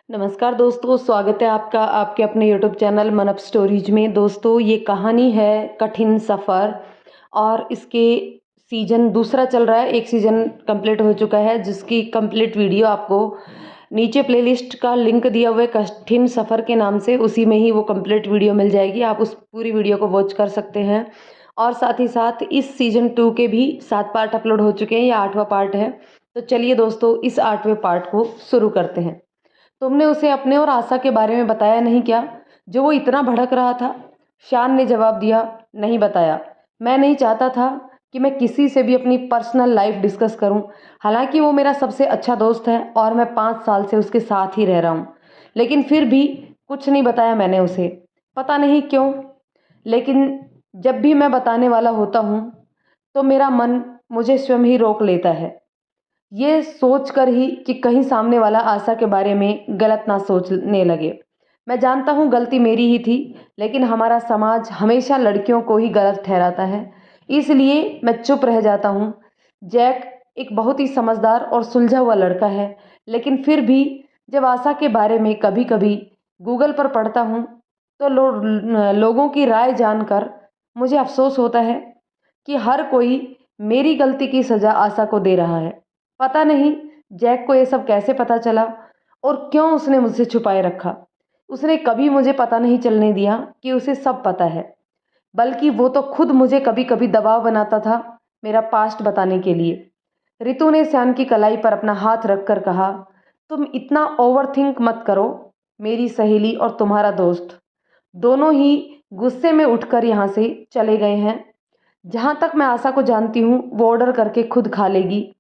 नमस्कार दोस्तों, स्वागत है आपका आपके अपने यूट्यूब चैनल मन अप स्टोरीज में। दोस्तों, ये कहानी है कठिन सफ़र और इसके सीज़न दूसरा चल रहा है। एक सीज़न कंप्लीट हो चुका है जिसकी कंप्लीट वीडियो आपको नीचे प्लेलिस्ट का लिंक दिया हुआ है कठिन सफ़र के नाम से, उसी में ही वो कंप्लीट वीडियो मिल जाएगी। आप उस पूरी वीडियो को वॉच कर सकते हैं। और साथ ही साथ इस सीज़न 2 के भी 7 पार्ट अपलोड हो चुके हैं, ये 8वां पार्ट है। तो चलिए दोस्तों, इस 8वें पार्ट को शुरू करते हैं। तुमने उसे अपने और आशा के बारे में बताया नहीं क्या, जो वो इतना भड़क रहा था? शान ने जवाब दिया, नहीं बताया। मैं नहीं चाहता था कि मैं किसी से भी अपनी पर्सनल लाइफ डिस्कस करूं। हालांकि वो मेरा सबसे अच्छा दोस्त है और मैं 5 साल से उसके साथ ही रह रहा हूं, लेकिन फिर भी कुछ नहीं बताया मैंने उसे। पता नहीं क्यों, लेकिन जब भी मैं बताने वाला होता हूँ तो मेरा मन मुझे स्वयं ही रोक लेता है, ये सोच कर ही कि कहीं सामने वाला आशा के बारे में गलत ना सोचने लगे। मैं जानता हूँ गलती मेरी ही थी, लेकिन हमारा समाज हमेशा लड़कियों को ही गलत ठहराता है, इसलिए मैं चुप रह जाता हूँ। जैक एक बहुत ही समझदार और सुलझा हुआ लड़का है, लेकिन फिर भी जब आशा के बारे में कभी कभी गूगल पर पढ़ता हूँ तो लोगों की राय जानकर मुझे अफसोस होता है कि हर कोई मेरी गलती की सज़ा आशा को दे रहा है। पता नहीं जैक को ये सब कैसे पता चला और क्यों उसने मुझसे छुपाए रखा। उसने कभी मुझे पता नहीं चलने दिया कि उसे सब पता है, बल्कि वो तो खुद मुझे कभी कभी दबाव बनाता था मेरा पास्ट बताने के लिए। रितु ने श्यान की कलाई पर अपना हाथ रखकर कहा, तुम इतना ओवरथिंक मत करो। मेरी सहेली और तुम्हारा दोस्त दोनों ही गुस्से में उठकर यहाँ से चले गए हैं। जहाँ तक मैं आशा को जानती हूँ, वो ऑर्डर करके खुद खा लेगी,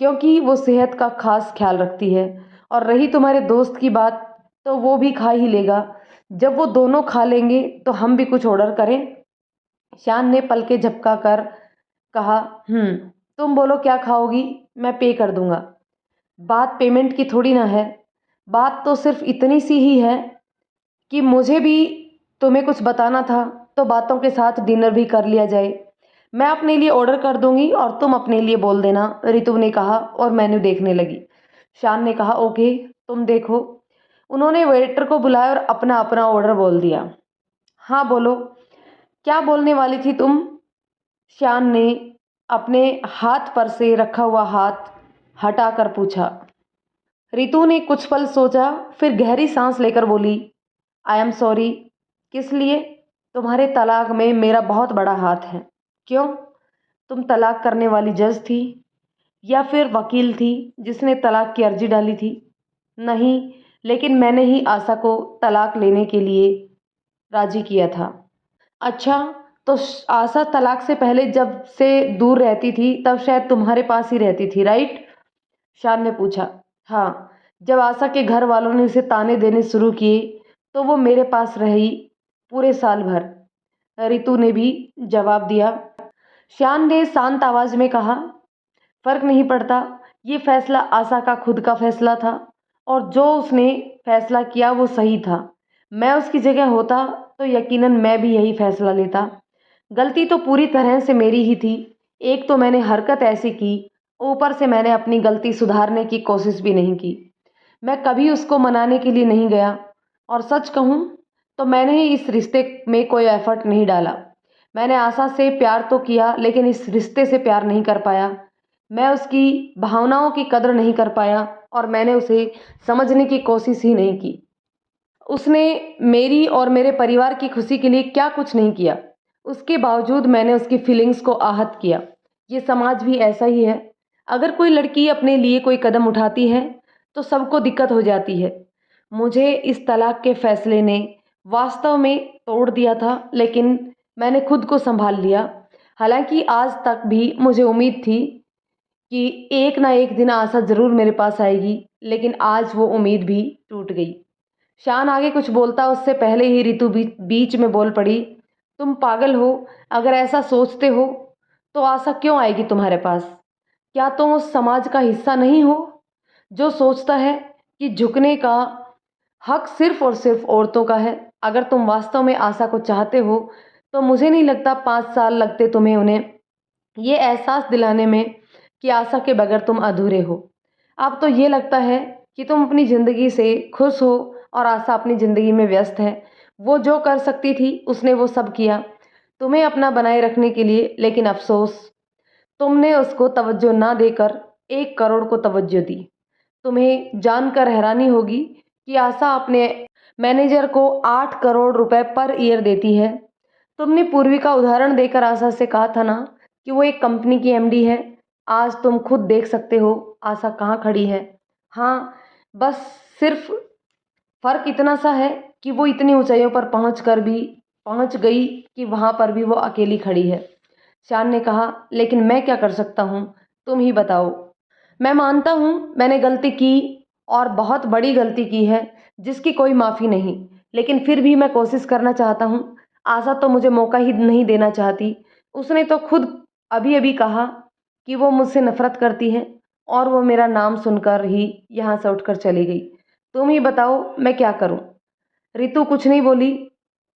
क्योंकि वो सेहत का खास ख्याल रखती है। और रही तुम्हारे दोस्त की बात, तो वो भी खा ही लेगा। जब वो दोनों खा लेंगे तो हम भी कुछ ऑर्डर करें? शान ने पलके झपका कर कहा, तुम बोलो क्या खाओगी, मैं पे कर दूंगा। बात पेमेंट की थोड़ी ना है, बात तो सिर्फ इतनी सी ही है कि मुझे भी तुम्हें कुछ बताना था, तो बातों के साथ डिनर भी कर लिया जाए। मैं अपने लिए ऑर्डर कर दूंगी और तुम अपने लिए बोल देना, रितु ने कहा और मेन्यू देखने लगी। शान ने कहा, ओके, तुम देखो। उन्होंने वेटर को बुलाया और अपना अपना ऑर्डर बोल दिया। हाँ बोलो, क्या बोलने वाली थी तुम? शान ने अपने हाथ पर से रखा हुआ हाथ हटाकर पूछा। रितु ने कुछ पल सोचा, फिर गहरी सांस लेकर बोली, आई एम सॉरी। किस लिए? तुम्हारे तलाक में मेरा बहुत बड़ा हाथ है। क्यों? तुम तलाक करने वाली जज थी या फिर वकील थी जिसने तलाक की अर्जी डाली थी? नहीं, लेकिन मैंने ही आशा को तलाक लेने के लिए राजी किया था। अच्छा, तो आशा तलाक से पहले जब से दूर रहती थी तब शायद तुम्हारे पास ही रहती थी, राइट? शान ने पूछा। हाँ, जब आशा के घर वालों ने उसे ताने देने शुरू किए तो वो मेरे पास रही पूरे साल भर, रितु ने भी जवाब दिया। शान ने शांत आवाज में कहा, फर्क नहीं पड़ता, ये फैसला आशा का खुद का फैसला था और जो उसने फैसला किया वो सही था। मैं उसकी जगह होता तो यकीनन मैं भी यही फैसला लेता। गलती तो पूरी तरह से मेरी ही थी। एक तो मैंने हरकत ऐसी की, ऊपर से मैंने अपनी गलती सुधारने की कोशिश भी नहीं की। मैं कभी उसको मनाने के लिए नहीं गया, और सच कहूँ तो मैंने ही इस रिश्ते में कोई एफर्ट नहीं डाला। मैंने आशा से प्यार तो किया, लेकिन इस रिश्ते से प्यार नहीं कर पाया। मैं उसकी भावनाओं की कदर नहीं कर पाया और मैंने उसे समझने की कोशिश ही नहीं की। उसने मेरी और मेरे परिवार की खुशी के लिए क्या कुछ नहीं किया, उसके बावजूद मैंने उसकी फीलिंग्स को आहत किया। ये समाज भी ऐसा ही है। अगर कोई लड़की अपने लिए कोई कदम उठाती है तो सबको दिक्कत हो जाती है। मुझे इस तलाक के फैसले ने वास्तव में तोड़ दिया था, लेकिन मैंने खुद को संभाल लिया। हालांकि आज तक भी मुझे उम्मीद थी कि एक ना एक दिन आशा ज़रूर मेरे पास आएगी, लेकिन आज वो उम्मीद भी टूट गई। शान आगे कुछ बोलता उससे पहले ही रितु बीच में बोल पड़ी, तुम पागल हो। अगर ऐसा सोचते हो तो आशा क्यों आएगी तुम्हारे पास? क्या तुम उस समाज का हिस्सा नहीं हो जो सोचता है कि झुकने का हक सिर्फ और सिर्फ औरतों का है? अगर तुम वास्तव में आशा को चाहते हो तो मुझे नहीं लगता 5 साल लगते तुम्हें उन्हें ये एहसास दिलाने में कि आशा के बगैर तुम अधूरे हो। अब तो ये लगता है कि तुम अपनी ज़िंदगी से खुश हो और आशा अपनी ज़िंदगी में व्यस्त है। वो जो कर सकती थी उसने वो सब किया तुम्हें अपना बनाए रखने के लिए, लेकिन अफ़सोस तुमने उसको तवज्जो ना देकर 1 करोड़ को तवज्जो दी। तुम्हें जानकर हैरानी होगी कि आशा अपने मैनेजर को 8 करोड़ रुपए पर ईयर देती है। तुमने पूर्वी का उदाहरण देकर आशा से कहा था ना कि वो एक कंपनी की एमडी है। आज तुम खुद देख सकते हो आशा कहाँ खड़ी है। हाँ, बस सिर्फ फ़र्क इतना सा है कि वो इतनी ऊंचाइयों पर पहुंच गई कि वहां पर भी वो अकेली खड़ी है। शान ने कहा, लेकिन मैं क्या कर सकता हूँ, तुम ही बताओ। मैं मानता हूँ मैंने गलती की और बहुत बड़ी गलती की है जिसकी कोई माफ़ी नहीं, लेकिन फिर भी मैं कोशिश करना चाहता हूँ। आशा तो मुझे मौका ही नहीं देना चाहती। उसने तो खुद अभी अभी कहा कि वो मुझसे नफरत करती है और वो मेरा नाम सुनकर ही यहाँ से उठकर चली गई। तुम ही बताओ मैं क्या करूँ। रितु कुछ नहीं बोली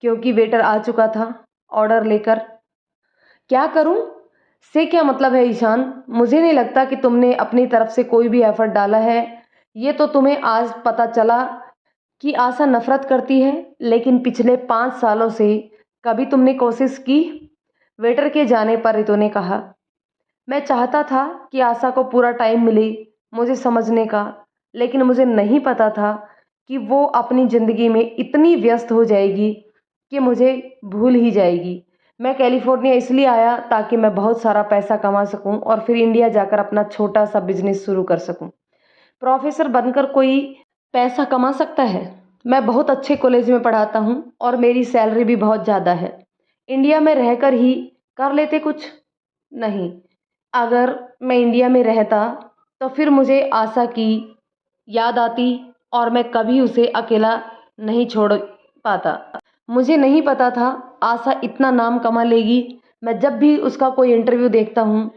क्योंकि वेटर आ चुका था ऑर्डर लेकर। क्या करूं से क्या मतलब है ईशान? मुझे नहीं लगता कि तुमने अपनी तरफ से कोई भी एफर्ट डाला है। ये तो तुम्हें आज पता चला कि आशा नफरत करती है, लेकिन पिछले 5 सालों से कभी तुमने कोशिश की? वेटर के जाने पर रितु ने कहा, मैं चाहता था कि आशा को पूरा टाइम मिले मुझे समझने का, लेकिन मुझे नहीं पता था कि वो अपनी ज़िंदगी में इतनी व्यस्त हो जाएगी कि मुझे भूल ही जाएगी। मैं कैलिफोर्निया इसलिए आया ताकि मैं बहुत सारा पैसा कमा सकूं और फिर इंडिया जाकर अपना छोटा सा बिजनेस शुरू कर सकूं। प्रोफेसर बनकर कोई पैसा कमा सकता है? मैं बहुत अच्छे कॉलेज में पढ़ाता हूं और मेरी सैलरी भी बहुत ज़्यादा है। इंडिया में रहकर ही कर लेते कुछ? नहीं, अगर मैं इंडिया में रहता तो फिर मुझे आशा की याद आती और मैं कभी उसे अकेला नहीं छोड़ पाता। मुझे नहीं पता था आशा इतना नाम कमा लेगी। मैं जब भी उसका कोई इंटरव्यू देखता हूँ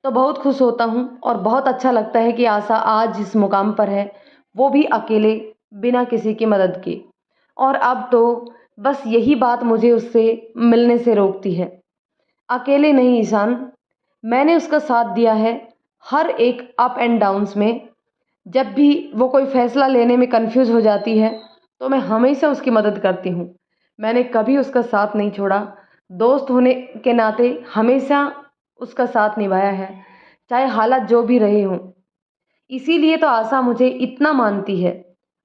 तो बहुत खुश होता हूँ और बहुत अच्छा लगता है कि आशा आज जिस मुकाम पर है वो भी अकेले, बिना किसी की मदद के। और अब तो बस यही बात मुझे उससे मिलने से रोकती है। अकेले नहीं ईशान, मैंने उसका साथ दिया है हर एक अप एंड डाउन्स में। जब भी वो कोई फैसला लेने में कंफ्यूज हो जाती है तो मैं हमेशा उसकी मदद करती हूँ। मैंने कभी उसका साथ नहीं छोड़ा। दोस्त होने के नाते हमेशा उसका साथ निभाया है, चाहे हालात जो भी रहे हों। इसीलिए तो आशा मुझे इतना मानती है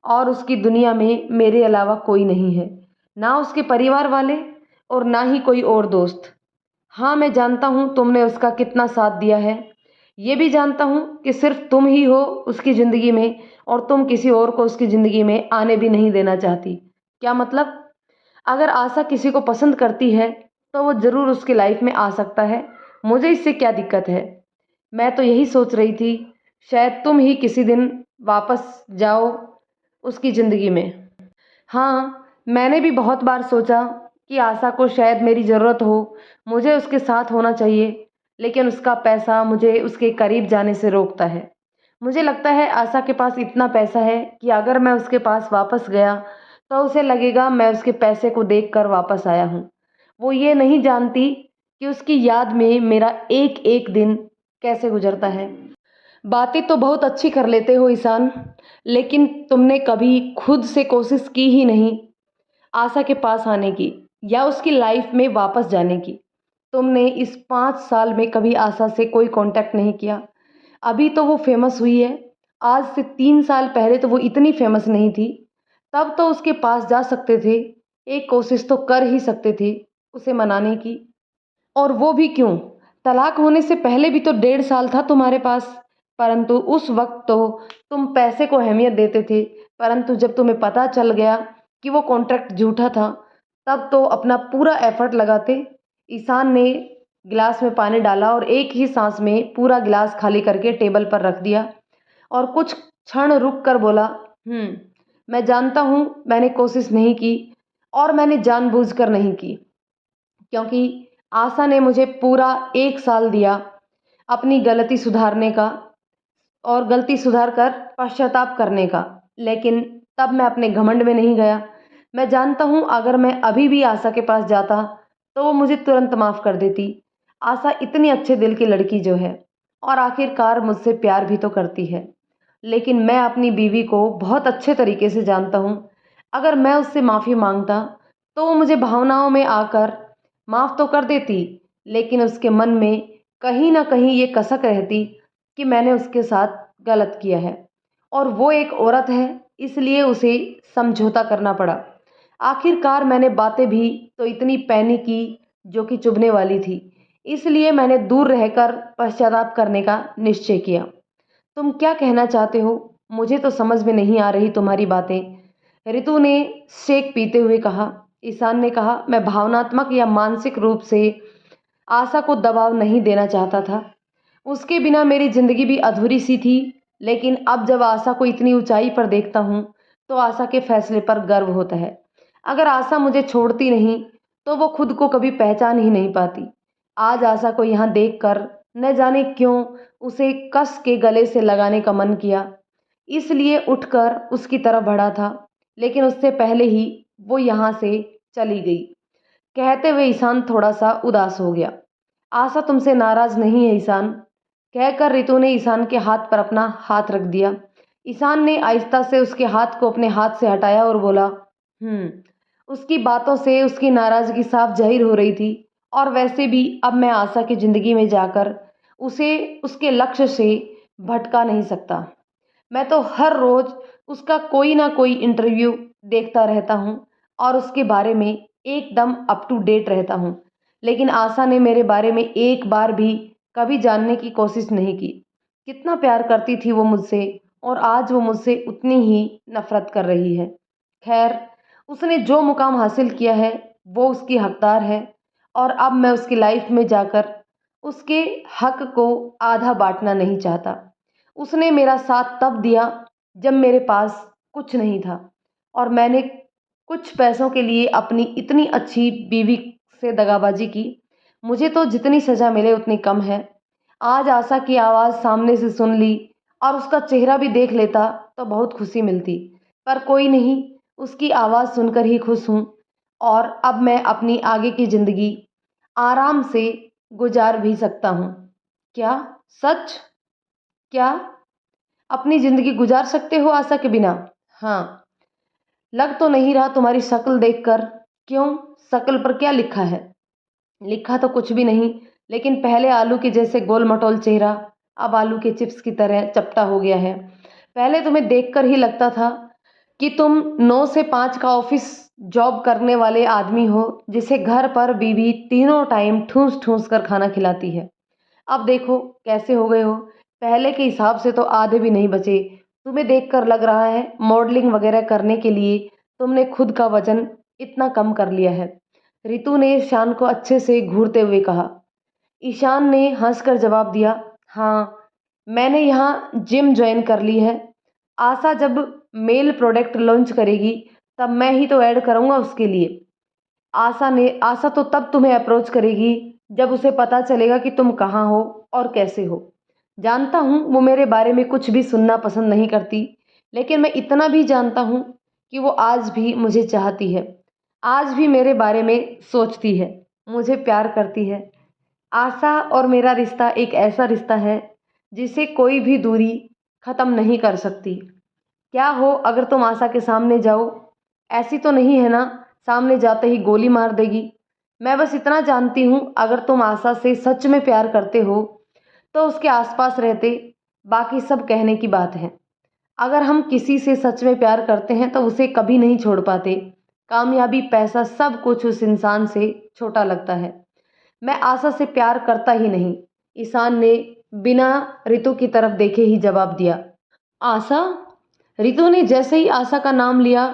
और उसकी दुनिया में मेरे अलावा कोई नहीं है, ना उसके परिवार वाले और ना ही कोई और दोस्त। हाँ, मैं जानता हूँ तुमने उसका कितना साथ दिया है। ये भी जानता हूँ कि सिर्फ तुम ही हो उसकी ज़िंदगी में और तुम किसी और को उसकी ज़िंदगी में आने भी नहीं देना चाहती। क्या मतलब? अगर आशा किसी को पसंद करती है तो वो ज़रूर उसकी लाइफ में आ सकता है। मुझे इससे क्या दिक्कत है? मैं तो यही सोच रही थी शायद तुम ही किसी दिन वापस जाओ उसकी ज़िंदगी में। हाँ, मैंने भी बहुत बार सोचा कि आशा को शायद मेरी ज़रूरत हो, मुझे उसके साथ होना चाहिए, लेकिन उसका पैसा मुझे उसके करीब जाने से रोकता है। मुझे लगता है आशा के पास इतना पैसा है कि अगर मैं उसके पास वापस गया तो उसे लगेगा मैं उसके पैसे को देखकर वापस आया हूँ। वो ये नहीं जानती कि उसकी याद में मेरा एक एक दिन कैसे गुजरता है। बातें तो बहुत अच्छी कर लेते हो ईशान, लेकिन तुमने कभी खुद से कोशिश की ही नहीं आशा के पास आने की या उसकी लाइफ में वापस जाने की। तुमने इस 5 साल में कभी आशा से कोई कांटेक्ट नहीं किया। अभी तो वो फेमस हुई है, आज से 3 साल पहले तो वो इतनी फेमस नहीं थी। तब तो उसके पास जा सकते थे, एक कोशिश तो कर ही सकते थे उसे मनाने की। और वो भी क्यों? तलाक होने से पहले भी तो 1.5 साल था तुम्हारे पास। परंतु उस वक्त तो तुम पैसे को अहमियत देते थे, परंतु जब तुम्हें पता चल गया कि वो कॉन्ट्रैक्ट झूठा था तब तो अपना पूरा एफर्ट लगाते। ईशान ने गिलास में पानी डाला और एक ही सांस में पूरा गिलास खाली करके टेबल पर रख दिया और कुछ क्षण रुक कर बोला, मैं जानता हूँ मैंने कोशिश नहीं की और मैंने जानबूझकर नहीं की, क्योंकि आशा ने मुझे पूरा 1 साल दिया अपनी गलती सुधारने का और गलती सुधार कर पश्चाताप करने का। लेकिन तब मैं अपने घमंड में नहीं गया। मैं जानता हूँ अगर मैं अभी भी आशा के पास जाता तो वो मुझे तुरंत माफ़ कर देती। आशा इतनी अच्छे दिल की लड़की जो है और आखिरकार मुझसे प्यार भी तो करती है। लेकिन मैं अपनी बीवी को बहुत अच्छे तरीके से जानता हूँ। अगर मैं उससे माफ़ी मांगता तो वो मुझे भावनाओं में आकर माफ़ तो कर देती, लेकिन उसके मन में कहीं ना कहीं ये कसक रहती कि मैंने उसके साथ गलत किया है और वो एक औरत है, इसलिए उसे समझौता करना पड़ा। आखिरकार मैंने बातें भी तो इतनी पैनी की जो कि चुभने वाली थी, इसलिए मैंने दूर रहकर पश्चाताप करने का निश्चय किया। तुम क्या कहना चाहते हो? मुझे तो समझ में नहीं आ रही तुम्हारी बातें। रितु ने शेक पीते हुए कहा। ईशान ने कहा, मैं भावनात्मक या मानसिक रूप से आशा को दबाव नहीं देना चाहता था। उसके बिना मेरी जिंदगी भी अधूरी सी थी, लेकिन अब जब आशा को इतनी ऊंचाई पर देखता हूँ तो आशा के फैसले पर गर्व होता है। अगर आशा मुझे छोड़ती नहीं तो वो खुद को कभी पहचान ही नहीं पाती। आज आशा को यहाँ देखकर न जाने क्यों उसे कस के गले से लगाने का मन किया, इसलिए उठकर उसकी तरफ बढ़ा था, लेकिन उससे पहले ही वो यहाँ से चली गई। कहते हुए ईशान थोड़ा सा उदास हो गया। आशा तुमसे नाराज नहीं है ईशान, कहकर रितु ने ईशान के हाथ पर अपना हाथ रख दिया। ईशान ने आहिस्ता से उसके हाथ को अपने हाथ से हटाया और बोला, उसकी बातों से उसकी नाराजगी साफ जाहिर हो रही थी। और वैसे भी अब मैं आशा की जिंदगी में जाकर उसे उसके लक्ष्य से भटका नहीं सकता। मैं तो हर रोज उसका कोई ना कोई इंटरव्यू देखता रहता हूँ और उसके बारे में एकदम अप टू डेट रहता हूँ, लेकिन आशा ने मेरे बारे में एक बार भी कभी जानने की कोशिश नहीं की। कितना प्यार करती थी वो मुझसे, और आज वो मुझसे उतनी ही नफरत कर रही है। खैर, उसने जो मुकाम हासिल किया है वो उसकी हकदार है, और अब मैं उसकी लाइफ में जाकर उसके हक को आधा बांटना नहीं चाहता। उसने मेरा साथ तब दिया जब मेरे पास कुछ नहीं था, और मैंने कुछ पैसों के लिए अपनी इतनी अच्छी बीवी से दगाबाजी की। मुझे तो जितनी सज़ा मिले उतनी कम है। आज आशा की आवाज़ सामने से सुन ली और उसका चेहरा भी देख लेता तो बहुत खुशी मिलती, पर कोई नहीं, उसकी आवाज़ सुनकर ही खुश हूँ। और अब मैं अपनी आगे की ज़िंदगी आराम से गुजार भी सकता हूँ। क्या? सच? क्या अपनी ज़िंदगी गुजार सकते हो आशा के बिना? हाँ, लग तो नहीं रहा तुम्हारी शक्ल देखकर। क्यों? शक्ल पर क्या लिखा है? लिखा तो कुछ भी नहीं, लेकिन पहले आलू के जैसे गोल मटोल चेहरा अब आलू के चिप्स की तरह चपटा हो गया है। पहले तुम्हें देखकर ही लगता था कि तुम 9 से 5 का ऑफिस जॉब करने वाले आदमी हो, जिसे घर पर बीवी तीनों टाइम ठूस ठूस कर खाना खिलाती है। अब देखो कैसे हो गए हो, पहले के हिसाब से तो आधे भी नहीं बचे। तुम्हें देखकर लग रहा है मॉडलिंग वगैरह करने के लिए तुमने खुद का वजन इतना कम कर लिया है। रितु ने ईशान को अच्छे से घूरते हुए कहा। ईशान ने हंसकर जवाब दिया, हाँ, मैंने यहाँ जिम ज्वाइन कर ली है। आशा जब मेल प्रोडक्ट लॉन्च करेगी तब मैं ही तो ऐड करूँगा उसके लिए। आशा तो तब तुम्हें अप्रोच करेगी जब उसे पता चलेगा कि तुम कहाँ हो और कैसे हो। जानता हूँ वो मेरे बारे में कुछ भी सुनना पसंद नहीं करती, लेकिन मैं इतना भी जानता हूँ कि वो आज भी मुझे चाहती है, आज भी मेरे बारे में सोचती है, मुझे प्यार करती है। आशा और मेरा रिश्ता एक ऐसा रिश्ता है जिसे कोई भी दूरी ख़त्म नहीं कर सकती। क्या हो अगर तुम आशा के सामने जाओ? ऐसी तो नहीं है ना सामने जाते ही गोली मार देगी। मैं बस इतना जानती हूँ, अगर तुम आशा से सच में प्यार करते हो तो उसके आसपास रहते, बाकी सब कहने की बात है। अगर हम किसी से सच में प्यार करते हैं तो उसे कभी नहीं छोड़ पाते। कामयाबी, पैसा, सब कुछ उस इंसान से छोटा लगता है। मैं आशा से प्यार करता ही नहीं, ईशान ने बिना रितु की तरफ देखे ही जवाब दिया। आशा? रितु ने जैसे ही आशा का नाम लिया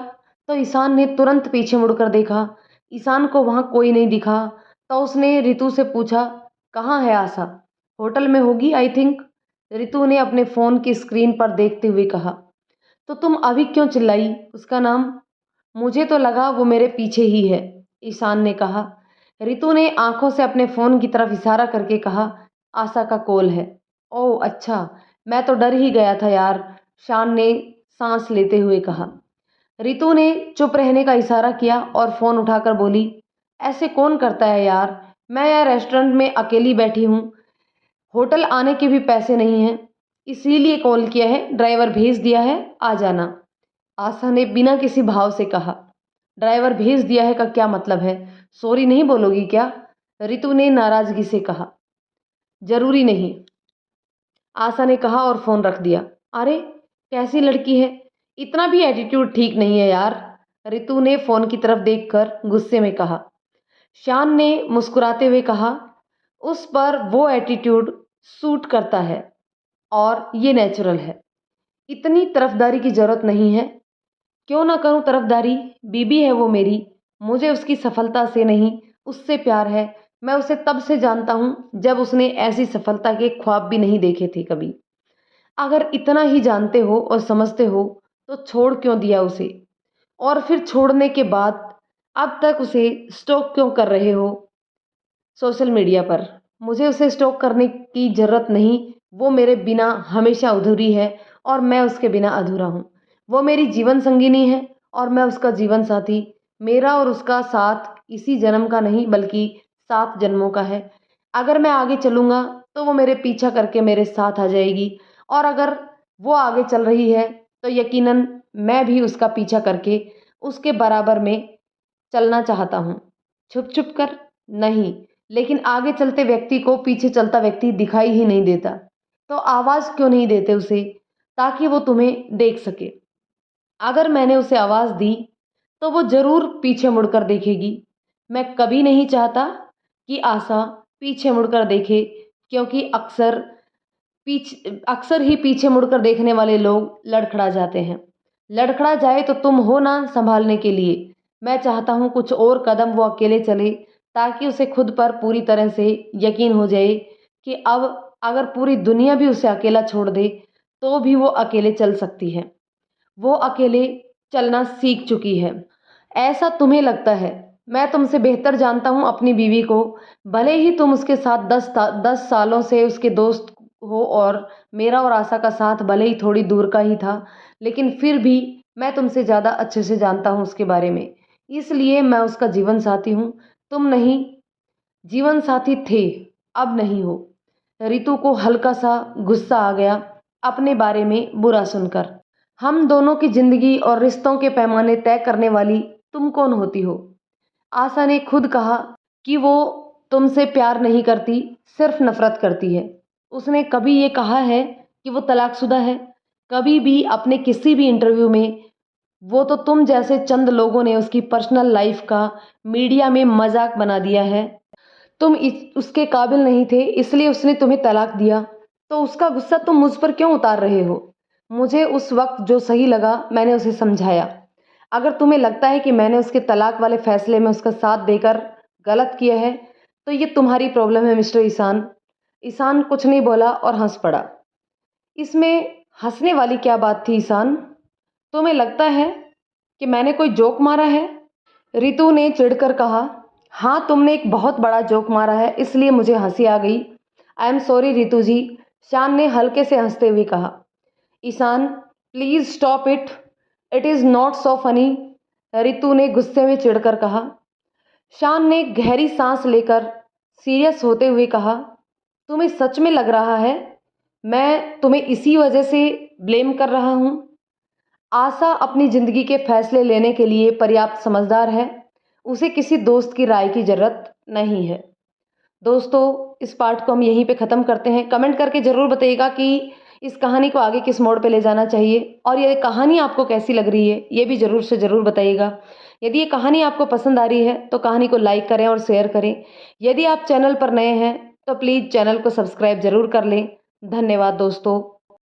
तो ईशान ने तुरंत पीछे मुड़कर देखा। ईशान को वहाँ कोई नहीं दिखा, तो उसने रितु से पूछा, कहाँ है आशा? होटल में होगी आई थिंक, रितु ने अपने फ़ोन की स्क्रीन पर देखते हुए कहा। तो तुम अभी क्यों चिल्लाई उसका नाम? मुझे तो लगा वो मेरे पीछे ही है, ईशान ने कहा। रितु ने आंखों से अपने फ़ोन की तरफ इशारा करके कहा, आशा का कॉल है। ओह अच्छा, मैं तो डर ही गया था यार, शान ने सांस लेते हुए कहा। रितु ने चुप रहने का इशारा किया और फ़ोन उठाकर बोली, ऐसे कौन करता है यार, मैं यार रेस्टोरेंट में अकेली बैठी हूँ, होटल आने के भी पैसे नहीं हैं। इसीलिए कॉल किया है, ड्राइवर भेज दिया है, आ जाना। आशा ने बिना किसी भाव से कहा। ड्राइवर भेज दिया है का क्या मतलब है? सॉरी नहीं बोलोगी क्या? रितु ने नाराजगी से कहा। जरूरी नहीं, आशा ने कहा और फोन रख दिया। अरे कैसी लड़की है, इतना भी एटीट्यूड ठीक नहीं है यार, रितु ने फोन की तरफ देखकर गुस्से में कहा। शान ने मुस्कुराते हुए कहा, उस पर वो एटीट्यूड सूट करता है और ये नेचुरल है। इतनी तरफदारी की जरूरत नहीं है। क्यों ना करूं तरफदारी, बीबी है वो मेरी, मुझे उसकी सफलता से नहीं उससे प्यार है। मैं उसे तब से जानता हूं जब उसने ऐसी सफलता के ख्वाब भी नहीं देखे थे कभी। अगर इतना ही जानते हो और समझते हो तो छोड़ क्यों दिया उसे? और फिर छोड़ने के बाद अब तक उसे स्टॉक क्यों कर रहे हो सोशल मीडिया पर? मुझे उसे स्टॉक करने की ज़रूरत नहीं। वो मेरे बिना हमेशा अधूरी है और मैं उसके बिना अधूरा हूँ। वो मेरी जीवन संगिनी है और मैं उसका जीवन साथी। मेरा और उसका साथ इसी जन्म का नहीं बल्कि 7 जन्मों का है। अगर मैं आगे चलूँगा तो वो मेरे पीछा करके मेरे साथ आ जाएगी, और अगर वो आगे चल रही है तो यकीनन मैं भी उसका पीछा करके उसके बराबर में चलना चाहता हूँ। छुप छुप कर नहीं, लेकिन आगे चलते व्यक्ति को पीछे चलता व्यक्ति दिखाई ही नहीं देता। तो आवाज़ क्यों नहीं देते उसे, ताकि वो तुम्हें देख सके? अगर मैंने उसे आवाज़ दी तो वो ज़रूर पीछे मुड़कर देखेगी। मैं कभी नहीं चाहता कि आशा पीछे मुड़कर देखे, क्योंकि अक्सर ही पीछे मुड़कर देखने वाले लोग लड़खड़ा जाते हैं। लड़खड़ा जाए तो तुम हो ना संभालने के लिए। मैं चाहता हूँ कुछ और कदम वो अकेले चले, ताकि उसे खुद पर पूरी तरह से यकीन हो जाए कि अब अगर पूरी दुनिया भी उसे अकेला छोड़ दे तो भी वो अकेले चल सकती है। वो अकेले चलना सीख चुकी है। ऐसा तुम्हें लगता है। मैं तुमसे बेहतर जानता हूँ अपनी बीवी को। भले ही तुम उसके साथ 10 सालों से उसके दोस्त हो, और मेरा और आशा का साथ भले ही थोड़ी दूर का ही था, लेकिन फिर भी मैं तुमसे ज़्यादा अच्छे से जानता हूँ उसके बारे में। इसलिए मैं उसका जीवन साथी हूँ, तुम नहीं। जीवन साथी थे, अब नहीं हो। रितु को हल्का सा गुस्सा आ गया अपने बारे में बुरा सुनकर। हम दोनों की जिंदगी और रिश्तों के पैमाने तय करने वाली तुम कौन होती हो? आशा ने खुद कहा कि वो तुमसे प्यार नहीं करती, सिर्फ नफरत करती है। उसने कभी ये कहा है कि वो तलाकशुदा है? कभी भी अपने किसी भी इंटरव्यू में? वो तो तुम जैसे चंद लोगों ने उसकी पर्सनल लाइफ का मीडिया में मजाक बना दिया है। तुम उसके काबिल नहीं थे, इसलिए उसने तुम्हें तलाक दिया। तो उसका गुस्सा तुम मुझ पर क्यों उतार रहे हो? मुझे उस वक्त जो सही लगा मैंने उसे समझाया। अगर तुम्हें लगता है कि मैंने उसके तलाक वाले फैसले में उसका साथ देकर गलत किया है तो ये तुम्हारी प्रॉब्लम है मिस्टर ईशान। ईशान कुछ नहीं बोला और हंस पड़ा। इसमें हंसने वाली क्या बात थी ईशान? तुम्हें लगता है कि मैंने कोई जोक मारा है? रितु ने चिढ़कर कहा। हाँ, तुमने एक बहुत बड़ा जोक मारा है, इसलिए मुझे हंसी आ गई। I am sorry Ritu ji, Shaan ने हल्के से हंसते हुए कहा। Ishaan please stop it, it is not so funny, Ritu ने गुस्से में चिढ़कर कहा। शान ने गहरी सांस लेकर सीरियस होते हुए कहा, तुम्हें सच में लग रहा है मैं तुम्हें इसी वजह से ब्लेम कर रहा हूँ? आशा अपनी ज़िंदगी के फैसले लेने के लिए पर्याप्त समझदार है। उसे किसी दोस्त की राय की ज़रूरत नहीं है। दोस्तों, इस पार्ट को हम यहीं पे ख़त्म करते हैं। कमेंट करके ज़रूर बताइएगा कि इस कहानी को आगे किस मोड़ पे ले जाना चाहिए, और ये कहानी आपको कैसी लग रही है ये भी ज़रूर से ज़रूर बताइएगा। यदि ये कहानी आपको पसंद आ रही है तो कहानी को लाइक करें और शेयर करें। यदि आप चैनल पर नए हैं तो प्लीज़ चैनल को सब्सक्राइब ज़रूर कर लें। धन्यवाद दोस्तों।